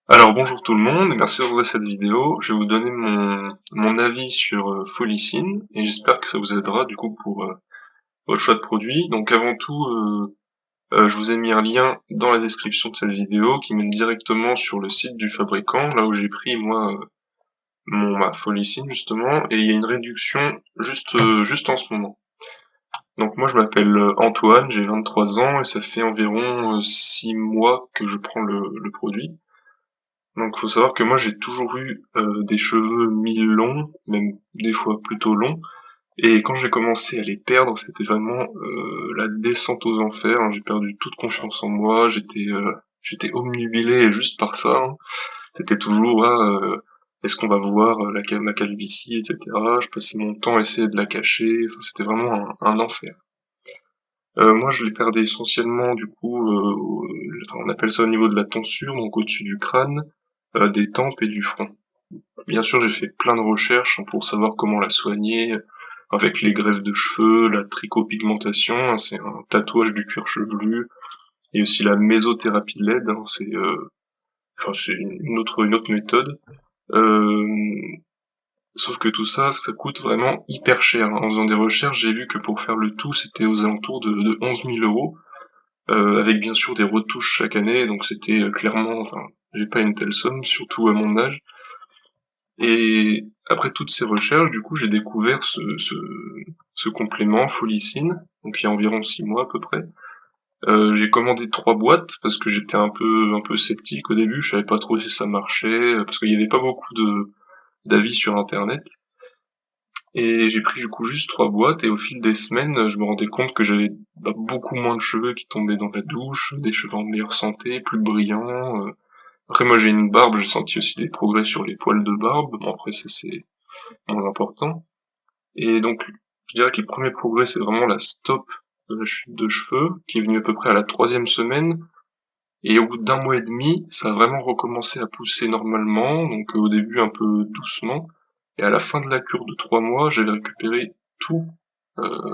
Alors bonjour tout le monde, merci de regarder cette vidéo. Je vais vous donner mon avis sur Folicine et j'espère que ça vous aidera du coup pour votre choix de produit. Donc avant tout, je vous ai mis un lien dans la description de cette vidéo qui mène directement sur le site du fabricant, là où j'ai pris moi ma Folicine justement, et il y a une réduction juste en ce moment. Donc moi je m'appelle Antoine, j'ai 23 ans et ça fait environ 6 mois que je prends le produit. Donc faut savoir que moi j'ai toujours eu des cheveux mi-longs, même des fois plutôt longs, et quand j'ai commencé à les perdre, c'était vraiment la descente aux enfers, hein. J'ai perdu toute confiance en moi, j'étais obnubilé juste par ça, hein. C'était toujours est-ce qu'on va voir ma calvitie, etc. Je passais mon temps à essayer de la cacher, enfin, c'était vraiment un enfer. Moi je les perdais essentiellement du coup, enfin, on appelle ça au niveau de la tonsure, donc au-dessus du crâne, des tempes et du front. Bien sûr, j'ai fait plein de recherches hein, pour savoir comment la soigner, avec les greffes de cheveux, la trichopigmentation, hein, c'est un tatouage du cuir chevelu, et aussi la mésothérapie LED, hein, c'est une autre méthode. Euh, Sauf que tout ça, ça coûte vraiment hyper cher, hein. En faisant des recherches, j'ai vu que pour faire le tout, c'était aux alentours de 11 000 euros, avec bien sûr des retouches chaque année, donc c'était clairement, enfin, j'ai pas une telle somme, surtout à mon âge. Et après toutes ces recherches, du coup, j'ai découvert ce complément Folicine, donc il y a environ 6 mois à peu près. J'ai commandé 3 boîtes parce que j'étais un peu sceptique au début, je savais pas trop si ça marchait, parce qu'il y avait pas beaucoup de d'avis sur internet. Et j'ai pris du coup juste 3 boîtes et au fil des semaines, je me rendais compte que j'avais beaucoup moins de cheveux qui tombaient dans la douche, des cheveux en meilleure santé, plus brillants. Après moi j'ai une barbe, j'ai senti aussi des progrès sur les poils de barbe. Bon après ça c'est moins important. Et donc, je dirais que les premiers progrès, c'est vraiment la stop de la chute de cheveux, qui est venue à peu près à la troisième semaine. Et au bout d'un mois et demi, ça a vraiment recommencé à pousser normalement, donc au début un peu doucement. Et à la fin de la cure de 3 mois, j'avais récupéré tous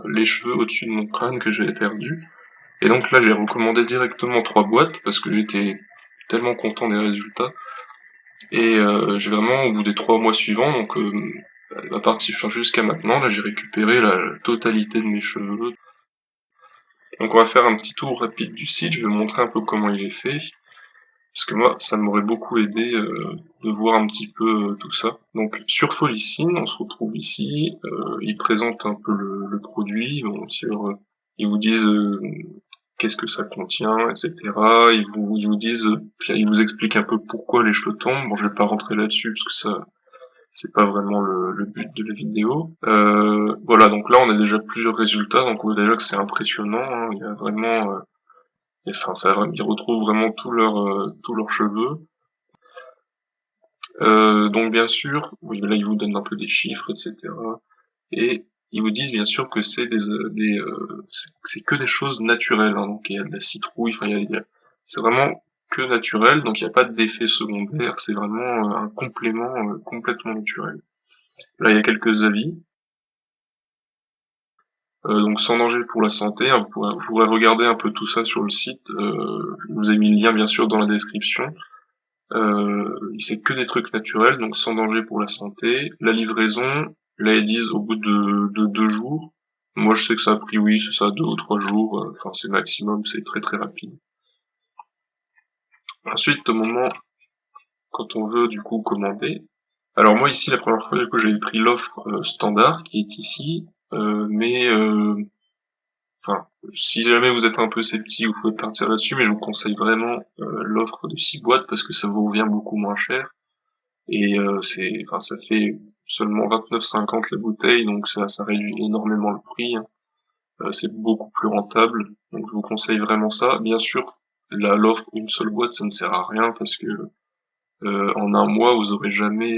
les cheveux au-dessus de mon crâne que j'avais perdu. Et donc là, j'ai recommandé directement 3 boîtes parce que j'étais tellement content des résultats. Et j'ai vraiment, au bout des 3 mois suivants, donc à partir, enfin, jusqu'à maintenant, là j'ai récupéré la totalité de mes cheveux. Donc on va faire un petit tour rapide du site, je vais vous montrer un peu comment il est fait, parce que moi ça m'aurait beaucoup aidé de voir un petit peu tout ça. Donc sur Folicine, on se retrouve ici, ils présentent un peu le produit, ils vous disent qu'est-ce que ça contient, etc. Ils vous disent, ils vous expliquent un peu pourquoi les cheveux tombent. Bon, je vais pas rentrer là-dessus parce que ça, c'est pas vraiment le but de la vidéo. Voilà, donc là on a déjà plusieurs résultats, donc on voit déjà que c'est impressionnant, hein. Il y a vraiment, enfin ils retrouvent vraiment tous leurs cheveux. Donc bien sûr, oui, là ils vous donnent un peu des chiffres, etc. Et ils vous disent bien sûr que c'est que des choses naturelles, hein. Donc il y a de la citrouille, enfin c'est vraiment que naturel, donc il n'y a pas d'effet secondaire, c'est vraiment un complément complètement naturel. Là il y a quelques avis. Donc sans danger pour la santé, hein, vous pourrez regarder un peu tout ça sur le site. Je vous ai mis le lien bien sûr dans la description. C'est que des trucs naturels, donc sans danger pour la santé. La livraison, là ils disent au bout de 2 jours. Moi je sais que ça a pris, oui, c'est ça, 2 ou 3 jours. Enfin c'est maximum, c'est très très rapide. Ensuite, au moment quand on veut du coup commander. Alors moi ici la première fois du coup j'avais pris l'offre standard qui est ici, mais enfin, si jamais vous êtes un peu sceptique, vous pouvez partir là-dessus, mais je vous conseille vraiment l'offre de 6 boîtes parce que ça vous revient beaucoup moins cher. Et enfin, ça fait seulement 29,50 la bouteille, donc ça réduit énormément le prix, hein. C'est beaucoup plus rentable, donc je vous conseille vraiment ça. Bien sûr, l'offre une seule boîte, ça ne sert à rien parce que en un mois, vous aurez jamais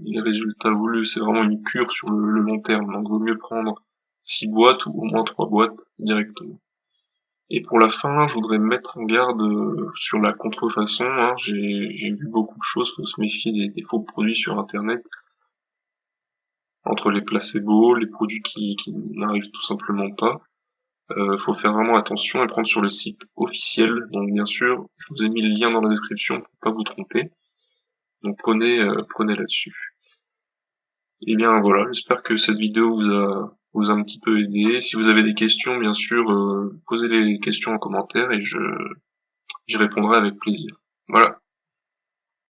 les résultats voulus. C'est vraiment une cure sur le long terme, donc vaut mieux prendre 6 boîtes ou au moins 3 boîtes directement. Et pour la fin, je voudrais me mettre en garde sur la contrefaçon, hein. J'ai vu beaucoup de choses, faut se méfier des faux produits sur internet, entre les placebos, les produits qui n'arrivent tout simplement pas. Faut faire vraiment attention et prendre sur le site officiel. Donc bien sûr, je vous ai mis le lien dans la description pour pas vous tromper. Donc prenez là-dessus. Et bien voilà, j'espère que cette vidéo vous a un petit peu aidé. Si vous avez des questions, bien sûr, posez les questions en commentaire et j'y répondrai avec plaisir. Voilà.